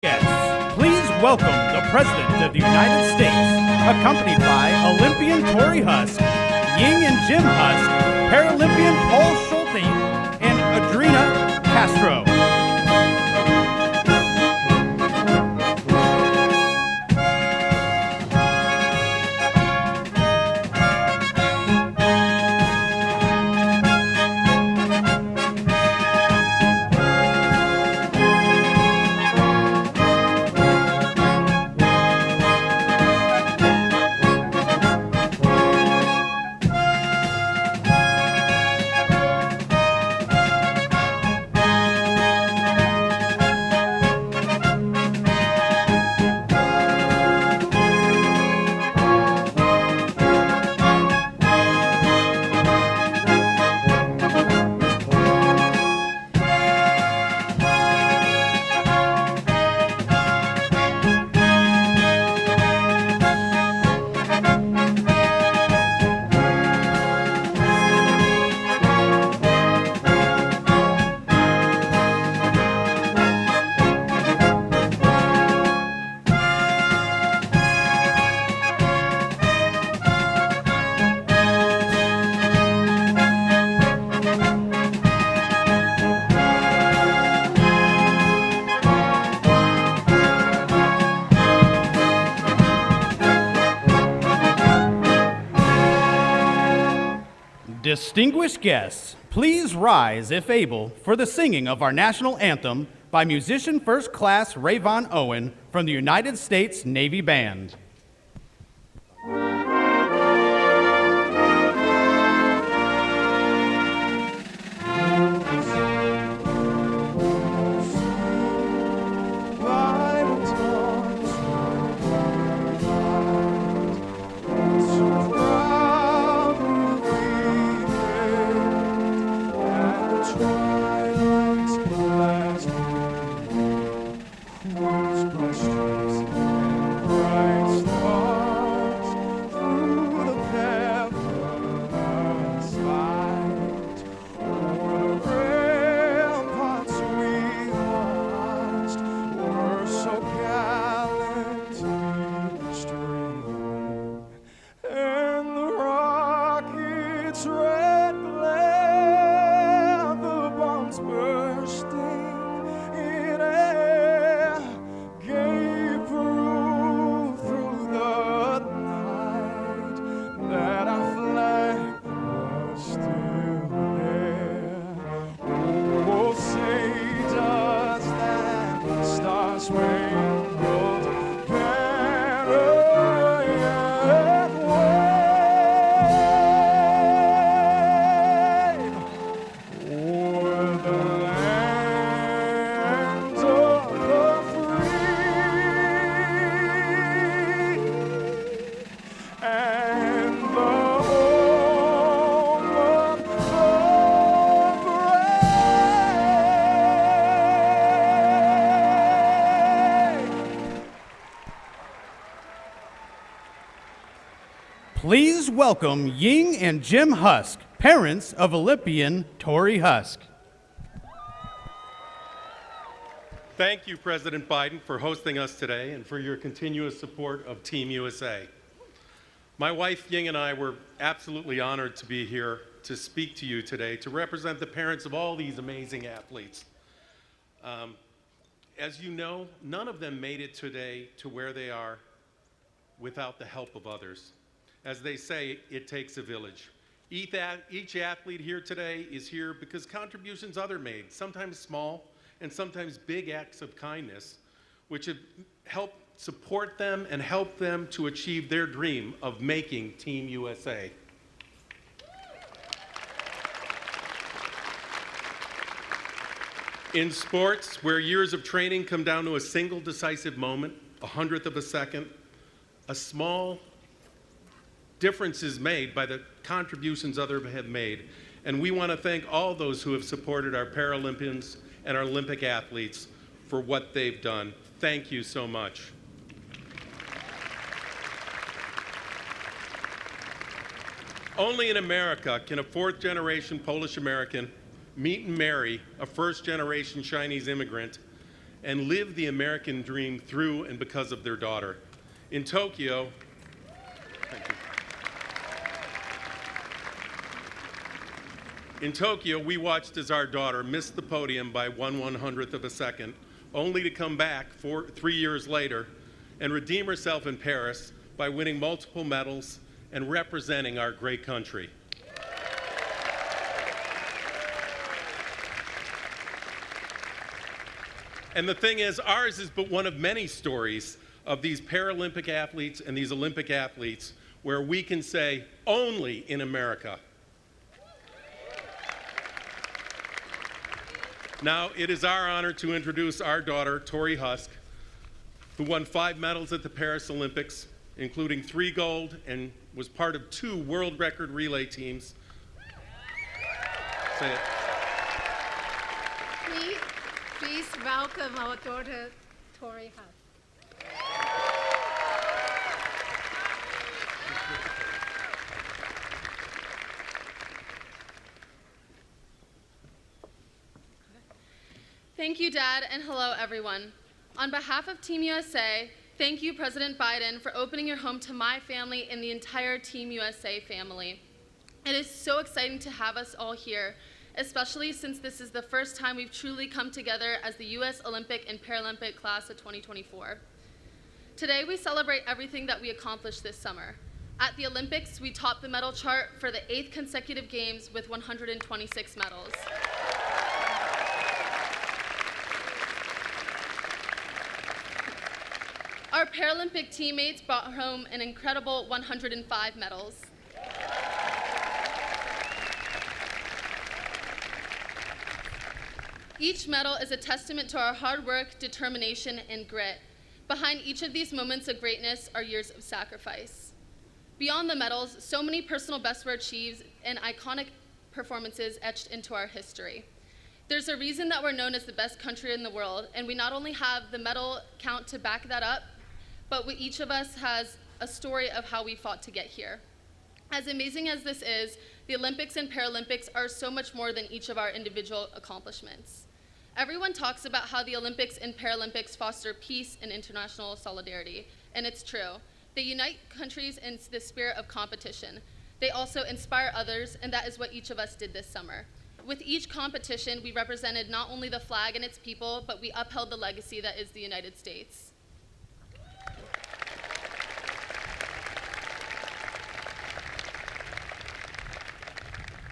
Guests, please welcome the President of the United States, accompanied by Olympian Tori Huske, Ying and Jim Huske, Paralympian Paul Schulte, and Adrina Castro. Distinguished guests, please rise, if able, for the singing of our national anthem by musician First Class Rayvon Owen from the United States Navy Band. Please welcome Ying and Jim Huske, parents of Olympian Tori Huske. Thank you, President Biden, for hosting us today and for your continuous support of Team USA. My wife, Ying, and I were absolutely honored to be here to speak to you today, to represent the parents of all these amazing athletes. As you know, none of them made it today to where they are without the help of others. As they say, it takes a village. Each athlete here today is here because contributions others made, sometimes small and sometimes big acts of kindness, which have helped support them and help them to achieve their dream of making Team USA. In sports, where years of training come down to a single decisive moment, 100th of a second, a small difference is made by the contributions others have made. And we want to thank all those who have supported our Paralympians and our Olympic athletes for what they've done. Thank you so much. Only in America can a fourth-generation Polish American meet and marry a first-generation Chinese immigrant and live the American dream through and because of their daughter. In Tokyo, thank you. In Tokyo, we watched as our daughter missed the podium by 1/100th of a second, only to come back 3 years later and redeem herself in Paris by winning multiple medals and representing our great country. And the thing is, ours is but one of many stories of these Paralympic athletes and these Olympic athletes where we can say, only in America. Now, it is our honor to introduce our daughter, Tori Huske, who won 5 medals at the Paris Olympics, including 3 gold, and was part of 2 world record relay teams. Say it. Please welcome our daughter, Tori Huske. Thank you, Dad, and hello, everyone. On behalf of Team USA, thank you, President Biden, for opening your home to my family and the entire Team USA family. It is so exciting to have us all here, especially since this is the first time we've truly come together as the U.S. Olympic and Paralympic class of 2024. Today, we celebrate everything that we accomplished this summer. At the Olympics, we topped the medal chart for the 8th consecutive games with 126 medals. Our Paralympic teammates brought home an incredible 105 medals. Each medal is a testament to our hard work, determination, and grit. Behind each of these moments of greatness are years of sacrifice. Beyond the medals, so many personal bests were achieved and iconic performances etched into our history. There's a reason that we're known as the best country in the world, and we not only have the medal count to back that up, but each of us has a story of how we fought to get here. As amazing as this is, the Olympics and Paralympics are so much more than each of our individual accomplishments. Everyone talks about how the Olympics and Paralympics foster peace and international solidarity, and it's true. They unite countries in the spirit of competition. They also inspire others, and that is what each of us did this summer. With each competition, we represented not only the flag and its people, but we upheld the legacy that is the United States.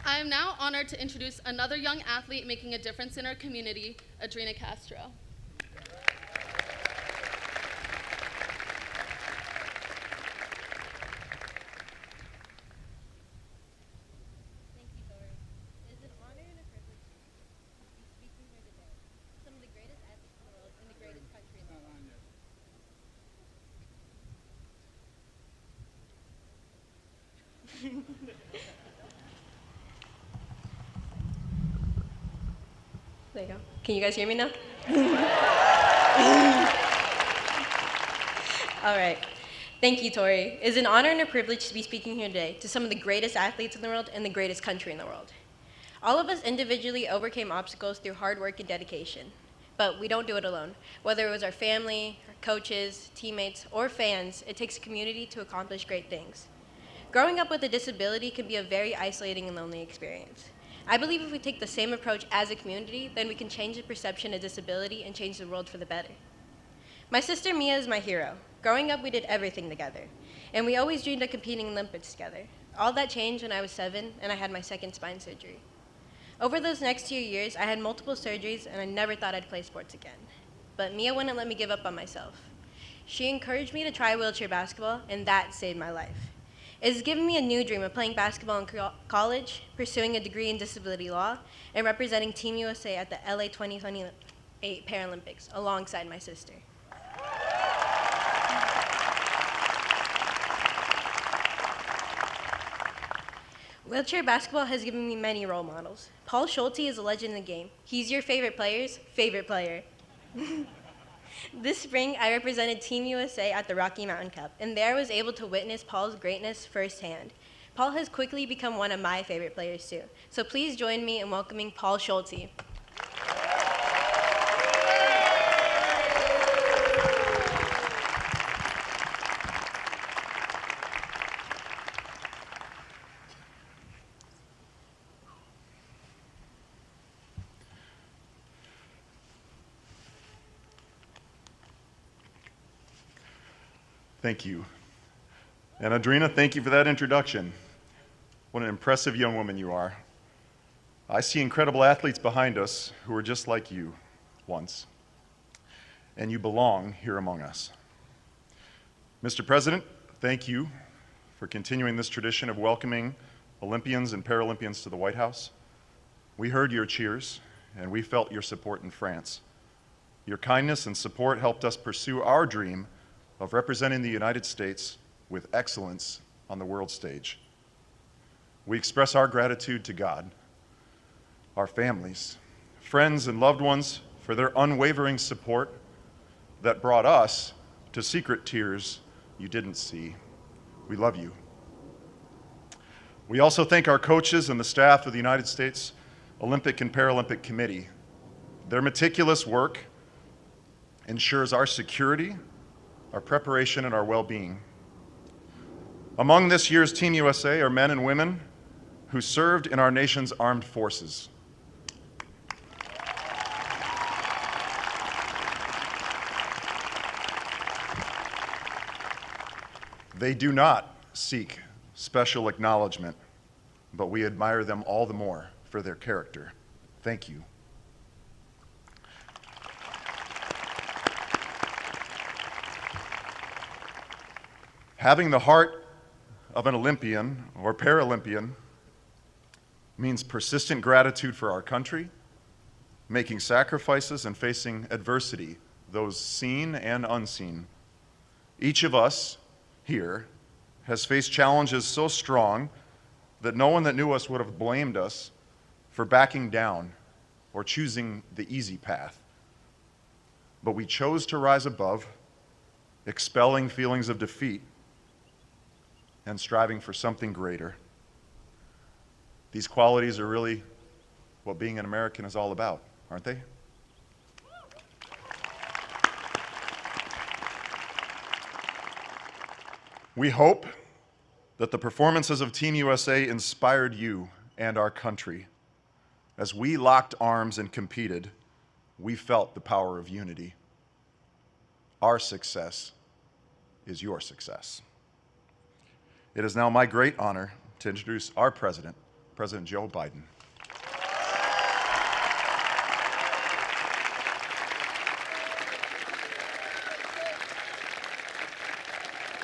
I am now honored to introduce another young athlete making a difference in our community, Adrina Castro. Thank you, Tori. It is an honor and a privilege to be speaking here today. Some of the greatest athletes in the world and the greatest country in the world. There you go. Can you guys hear me now? All right. Thank you, Tori. It is an honor and a privilege to be speaking here today to some of the greatest athletes in the world and the greatest country in the world. All of us individually overcame obstacles through hard work and dedication, but we don't do it alone. Whether it was our family, our coaches, teammates, or fans, it takes a community to accomplish great things. Growing up with a disability can be a very isolating and lonely experience. I believe if we take the same approach as a community, then we can change the perception of disability and change the world for the better. My sister Mia is my hero. Growing up, we did everything together, and we always dreamed of competing in Olympics together. All that changed when I was 7 and I had my second spine surgery. Over those next 2 years, I had multiple surgeries and I never thought I'd play sports again. But Mia wouldn't let me give up on myself. She encouraged me to try wheelchair basketball, and that saved my life. It has given me a new dream of playing basketball in college, pursuing a degree in disability law, and representing Team USA at the LA 2028 Paralympics alongside my sister. Wheelchair basketball has given me many role models. Paul Schulte is a legend in the game. He's your favorite player's favorite player. This spring, I represented Team USA at the Rocky Mountain Cup, and there I was able to witness Paul's greatness firsthand. Paul has quickly become one of my favorite players too. So please join me in welcoming Paul Schulte. Thank you. And Adrina, thank you for that introduction. What an impressive young woman you are. I see incredible athletes behind us who are just like you once, and you belong here among us. Mr. President, thank you for continuing this tradition of welcoming Olympians and Paralympians to the White House. We heard your cheers, and we felt your support in France. Your kindness and support helped us pursue our dream of representing the United States with excellence on the world stage. We express our gratitude to God, our families, friends, and loved ones for their unwavering support that brought us to secret tears you didn't see. We love you. We also thank our coaches and the staff of the United States Olympic and Paralympic Committee. Their meticulous work ensures our security, our preparation, and our well-being. Among this year's Team USA are men and women who served in our nation's armed forces. They do not seek special acknowledgement, but we admire them all the more for their character. Thank you. Having the heart of an Olympian or Paralympian means persistent gratitude for our country, making sacrifices and facing adversity, those seen and unseen. Each of us here has faced challenges so strong that no one that knew us would have blamed us for backing down or choosing the easy path. But we chose to rise above, expelling feelings of defeat and striving for something greater. These qualities are really what being an American is all about, aren't they? We hope that the performances of Team USA inspired you and our country. As we locked arms and competed, we felt the power of unity. Our success is your success. It is now my great honor to introduce our president, President Joe Biden.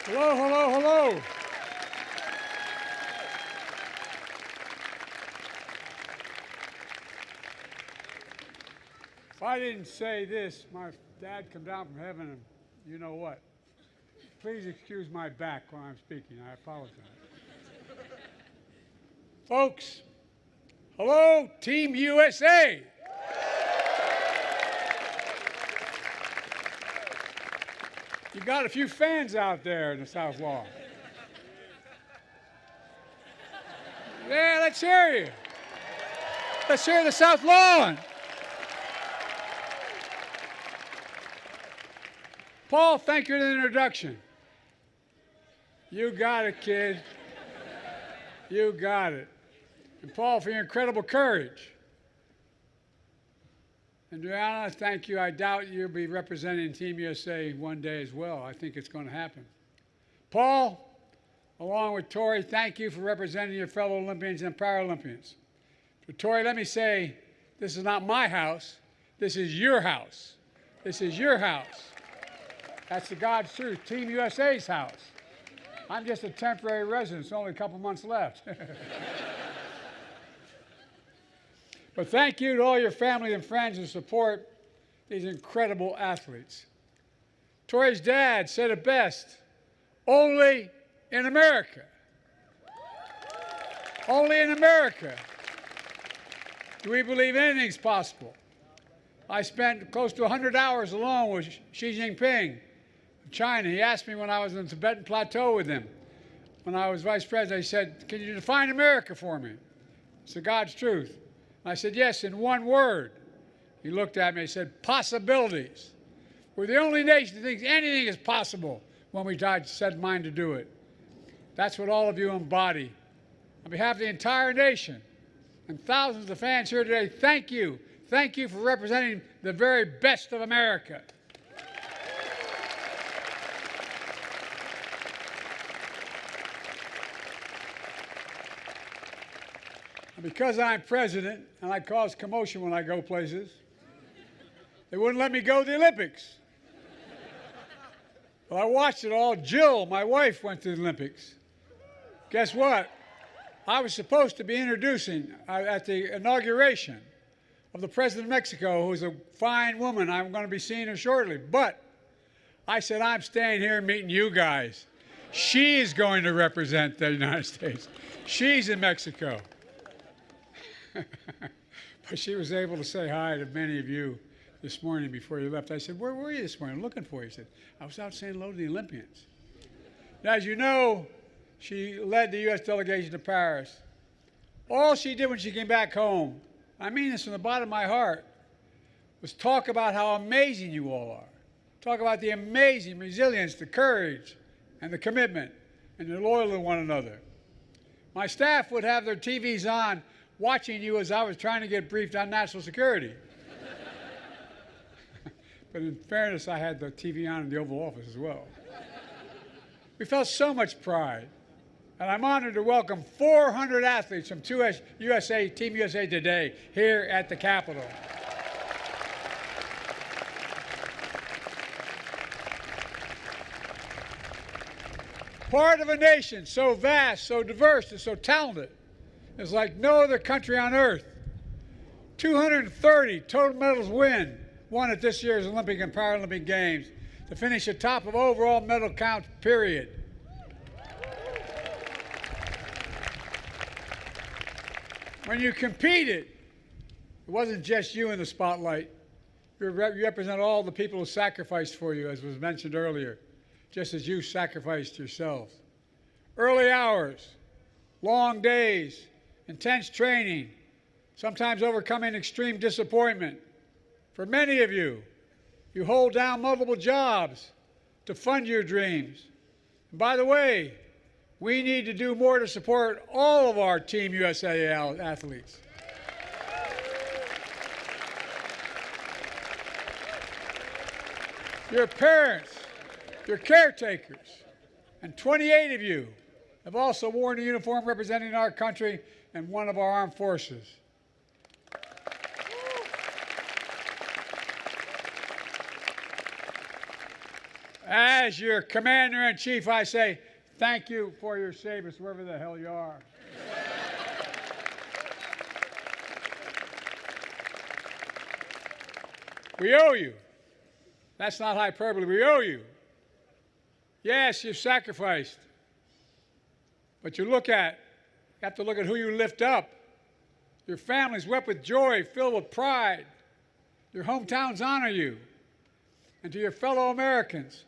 Hello, hello, hello. If I didn't say this, my dad come down from heaven and you know what. Please excuse my back while I'm speaking. I apologize. Folks, hello, Team USA. You got a few fans out there in the South Lawn. Yeah, let's hear you. Let's hear the South Lawn. Paul, thank you for the introduction. You got it, kid. You got it. And Paul, for your incredible courage. And Adriana, thank you. I doubt you'll be representing Team USA one day as well. I think it's going to happen. Paul, along with Tori, thank you for representing your fellow Olympians and Paralympians. So Tori, let me say, this is not my house. This is your house. This is your house. That's the God's truth. Team USA's house. I'm just a temporary resident. It's only a couple months left. But thank you to all your family and friends who support these incredible athletes. Tori's dad said it best, only in America. Only in America do we believe anything's possible. I spent close to 100 hours alone with Xi Jinping of China. He asked me when I was on the Tibetan Plateau with him, when I was vice president, he said, can you define America for me? It's the God's truth. I said, yes, in one word. He looked at me and said, possibilities. We're the only nation that thinks anything is possible when we set mind to do it. That's what all of you embody. On behalf of the entire nation and thousands of fans here today, thank you. Thank you for representing the very best of America. because I'm president and I cause commotion when I go places, they wouldn't let me go to the Olympics. Well, I watched it all. Jill, my wife, went to the Olympics. Guess what? I was supposed to be introducing at the inauguration of the President of Mexico, who's a fine woman. I'm going to be seeing her shortly. But I said, I'm staying here and meeting you guys. She's going to represent the United States. She's in Mexico. But she was able to say hi to many of you this morning before you left. I said, where were you this morning? I'm looking for you. He said, I was out saying hello to the Olympians. Now, as you know, she led the U.S. delegation to Paris. All she did when she came back home, I mean this from the bottom of my heart, was talk about how amazing you all are. Talk about the amazing resilience, the courage, and the commitment, and the loyalty to one another. My staff would have their TVs on, watching you as I was trying to get briefed on national security. But in fairness, I had the TV on in the Oval Office as well. We felt so much pride. And I'm honored to welcome 400 athletes from Team USA today here at the Capitol. Part of a nation so vast, so diverse, and so talented is like no other country on earth. 230 total medals won at this year's Olympic and Paralympic Games to finish atop of overall medal count, period. When you competed, it wasn't just you in the spotlight. You represent all the people who sacrificed for you, as was mentioned earlier, just as you sacrificed yourselves. Early hours, long days, intense training, sometimes overcoming extreme disappointment. For many of you, you hold down multiple jobs to fund your dreams. And by the way, we need to do more to support all of our Team USA athletes. Your parents, your caretakers, and 28 of you have also worn a uniform representing our country and one of our armed forces. As your commander-in-chief, I say, thank you for your service, wherever the hell you are. We owe you. That's not hyperbole. We owe you. Yes, you've sacrificed. But you have to look at who you lift up. Your families wept with joy, filled with pride. Your hometowns honor you. And to your fellow Americans,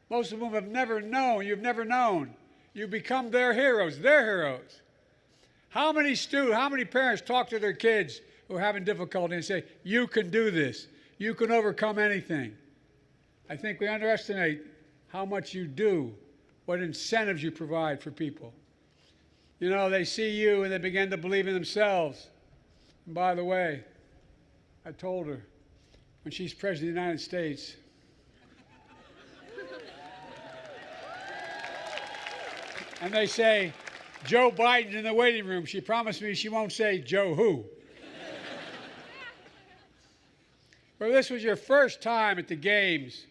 most of whom have never known, you've never known, you become their heroes, How many parents talk to their kids who are having difficulty and say, you can do this, you can overcome anything? I think we underestimate how much you do, what incentives you provide for people. You know, they see you and they begin to believe in themselves. And by the way, I told her, when she's President of the United States, and they say, Joe Biden in the waiting room, she promised me she won't say Joe who. Well, this was your first time at the Games,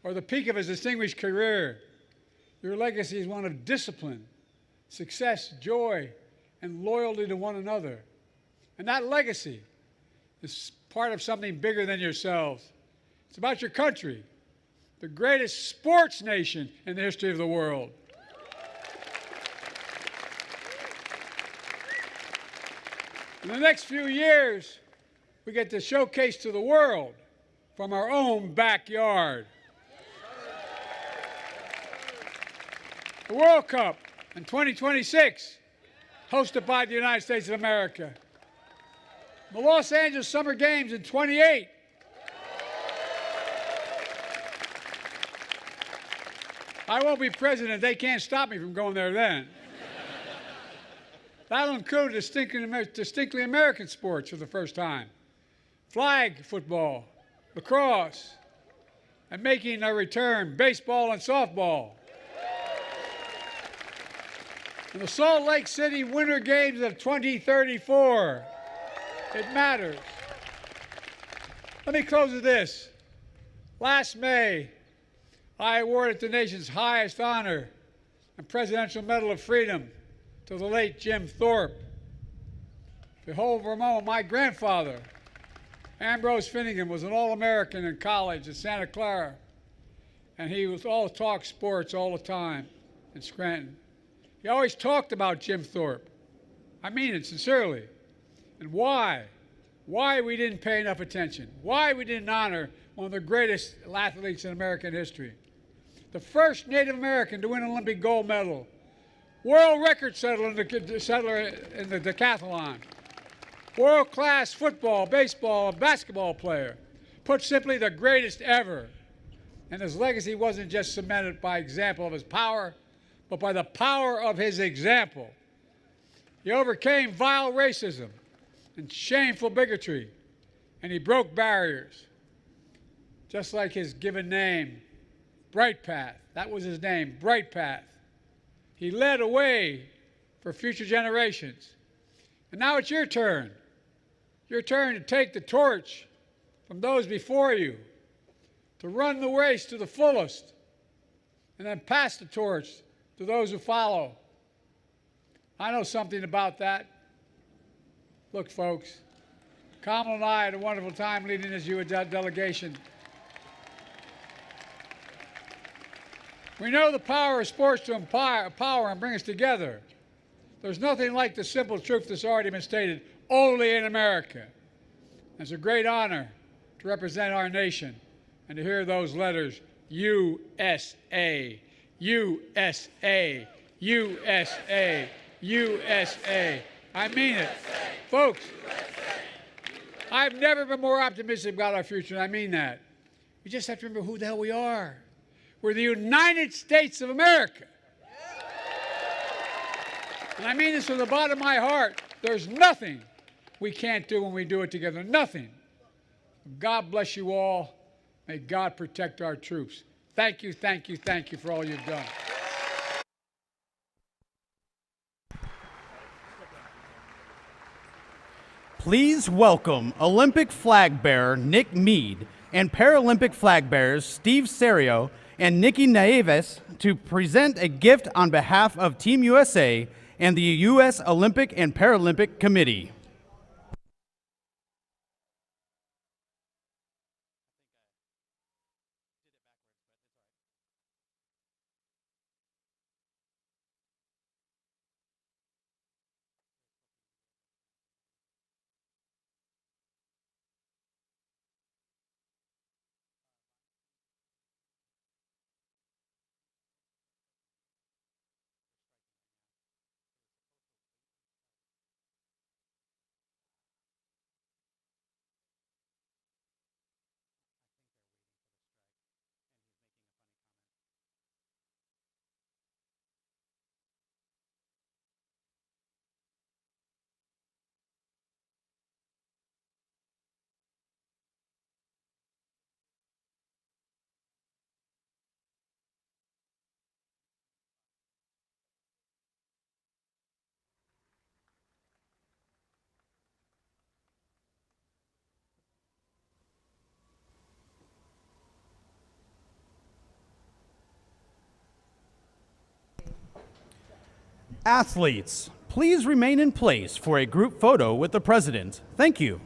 or the peak of his distinguished career. Your legacy is one of discipline, success, joy, and loyalty to one another. And that legacy is part of something bigger than yourselves. It's about your country, the greatest sports nation in the history of the world. In the next few years, we get to showcase to the world from our own backyard. The World Cup in 2026, hosted by the United States of America. The Los Angeles Summer Games in 28. I won't be president. They can't stop me from going there then. That'll include distinctly American sports for the first time. Flag football, lacrosse, and making a return, baseball and softball. in the Salt Lake City Winter Games of 2034. It matters. Let me close with this. Last May, I awarded the nation's highest honor, the Presidential Medal of Freedom, to the late Jim Thorpe. Behold, for a moment, my grandfather, Ambrose Finnegan, was an All-American in college at Santa Clara, and he was all talk sports all the time in Scranton. He always talked about Jim Thorpe. I mean it sincerely. And why we didn't pay enough attention, why we didn't honor one of the greatest athletes in American history. The first Native American to win an Olympic gold medal, world record settler in the decathlon, world-class football, baseball, and basketball player. Put simply, the greatest ever. And his legacy wasn't just cemented by example of his power, but by the power of his example. He overcame vile racism and shameful bigotry, and he broke barriers. Just like his given name, Bright Path. That was his name, Bright Path. He led a way for future generations. And now it's your turn. Your turn to take the torch from those before you, to run the race to the fullest, and then pass the torch to those who follow. I know something about that. Look, folks, Kamal and I had a wonderful time leading this U.S. delegation. We know the power of sports to empower and bring us together. There's nothing like the simple truth that's already been stated, only in America. It's a great honor to represent our nation and to hear those letters, USA, USA, USA, USA. I mean it. Folks, I've never been more optimistic about our future, and I mean that. We just have to remember who the hell we are. We're the United States of America. And I mean this from the bottom of my heart. There's nothing we can't do when we do it together. Nothing. God bless you all. May God protect our troops. Thank you, thank you, thank you for all you've done. Please welcome Olympic flag bearer Nick Mead and Paralympic flag bearers Steve Serio and Nikki Nieves to present a gift on behalf of Team USA and the U.S. Olympic and Paralympic Committee. Athletes, please remain in place for a group photo with the President. Thank you.